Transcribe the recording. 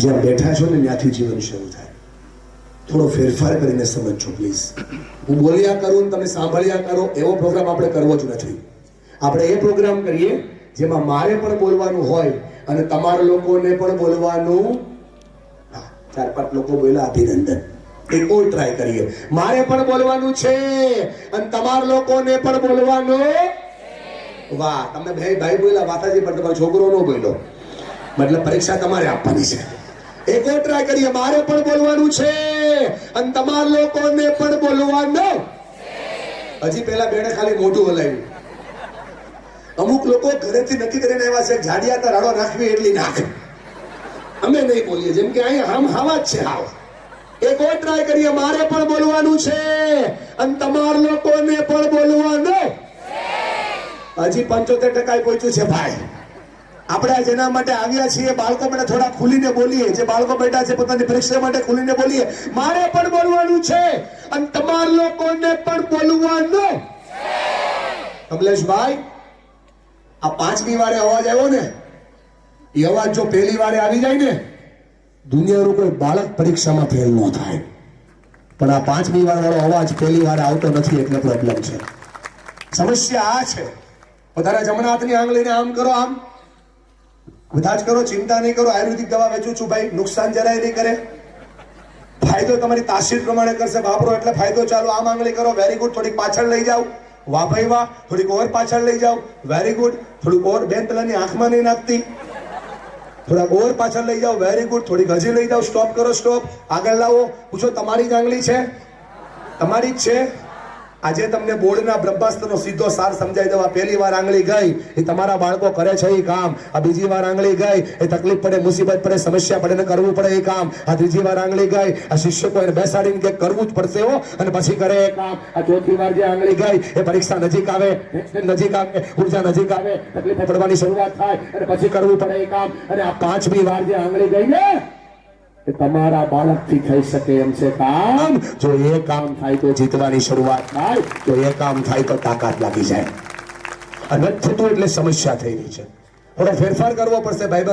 જ્યાં બેઠા છો ને ત્યાંથી જીવન શરૂ થાય. થોડો ફેરફાર કરીને સમજજો પ્લીઝ. હું બોલ્યા કરું તમે સાંભળ્યા કરો એવો પ્રોગ્રામ આપણે કરવો જ નથી. આપણે એ પ્રોગ્રામ કરીએ જેમાં મારે પણ બોલવાનું હોય અને તમારા લોકોને પણ બોલવાનું. 4-5 લોકો બોલ્યા, અભિનંદન. એક ઓર ટ્રાય કરીએ. મારે પણ બોલવાનું છે અને તમારા લોકોને પણ બોલવાનું. વાહ, તમે ભાઈ બોલ્યા વાતાજી, પણ તમારો છોકરો નો બોલ્યો, મતલબ પરીક્ષા તમારે આપવાની છે. એક ઓર ટ્રાય કરીએ. મારે પણ બોલવાનું છે અને તમારા લોકોને પણ બોલવાનું. હજી પેલા બેને ખાલી મોઢું હલાવ્યું. અમુક લોકો ઘરેથી નક્કી કરીને આવ્યા છે જાડિયા તો રાડો નાખવી એટલી નાખ. અમે નહીં બોલીએ, જેમ કે અહીંયા આમ હાવા જ છે. હાવ એક ઓર ટ્રાય કરીએ. મારે પણ બોલવાનું છે અને તમારા લોકોને પણ બોલવાનું. હજી 75% પહોંચ્યું છે ભાઈ. આપણે જેના માટે આવ્યા છીએ બાળકો માટે થોડા ખુલીને બોલીએ. જે બાળકો બેઠા છે પોતાની પરીક્ષા માટે ખુલીને બોલીએ. મારે પણ બોલવાનું છે અને તમારા લોકોને પણ બોલવાનું. કમલેશભાઈ, આ 5મી વારે અવાજ આવ્યો ને, એ અવાજ જો પહેલી વારે આવી જાય ને, દુનિયાનું કોઈ બાળક પરીક્ષામાં ફેલ ન થાય. પણ આ 5મી વાર વાળો અવાજ પહેલી વારે આવતો નથી એટલે પ્રોબ્લેમ છે. સમસ્યા આ છે. વધારે જમણા હાથની આંગળીને આમ કરો, આમ બધા જ કરો, ચિંતા નહીં કરો. આયુર્વેદિક દવા વેચું છું ભાઈ, નુકસાન જરાય નહીં કરે. ફાયદો તમારી તાસીર પ્રમાણે કરશે. વાપરો એટલે ફાયદો. ચાલો આમ આંગળી કરો, વેરી ગુડ. થોડીક પાછળ લઈ જાઓ, વાહ ભાઈ વાહ. થોડીક ઓર પાછળ લઈ જાઓ, વેરી ગુડ. થોડીક ઓર, બેન પેલાની આંખમાં નહીં નાખતી. થોડાક ઓર પાછળ લઈ જાઓ, વેરી ગુડ. થોડીક હજી લઈ જાઓ, સ્ટોપ કરો, સ્ટોપ. આગળ લાવો. પૂછો તમારી જ આંગળી છે? તમારી જ છે? આજે તમને બોર્ડના બ્રહ્માસ્ત્રનો સીધો સાર સમજાઈ દઉં. પહેલી વાર આંગળી ગઈ એ તમારા બાળકો કરે છે એ કામ. આ બીજી વાર આંગળી ગઈ એ તકલીફ પડે, મુસીબત પડે, સમસ્યા પડે ને કરવું પડે એ કામ. આ ત્રીજી વાર આંગળી ગઈ આ શિક્ષકો એને બેસાડીને કે કરવું જ પડશે હો, અને પછી કરે એ કામ. આ ચોથી વાર જે આંગળી ગઈ એ પરીક્ષા નજીક આવે, નજીક આવે, ઉર્જા નજીક આવે, તકલીફ પડવાની શરૂઆત થાય અને પછી કરવું પડે એ કામ. અને આ 5મી વાર જે આંગળી ગઈ ને એ તમારા બાળકથી થઈ શકે એમ છે કામ. જો એ કામ થાય તો જીતવાની શરૂઆત થાય. જો એ કામ થાય તો તાકાત લાગી જાય. અને થતું એટલે સમસ્યા થઈ રહી છે. થોડો ફેરફાર કરવો પડશે ભાઈબંધ.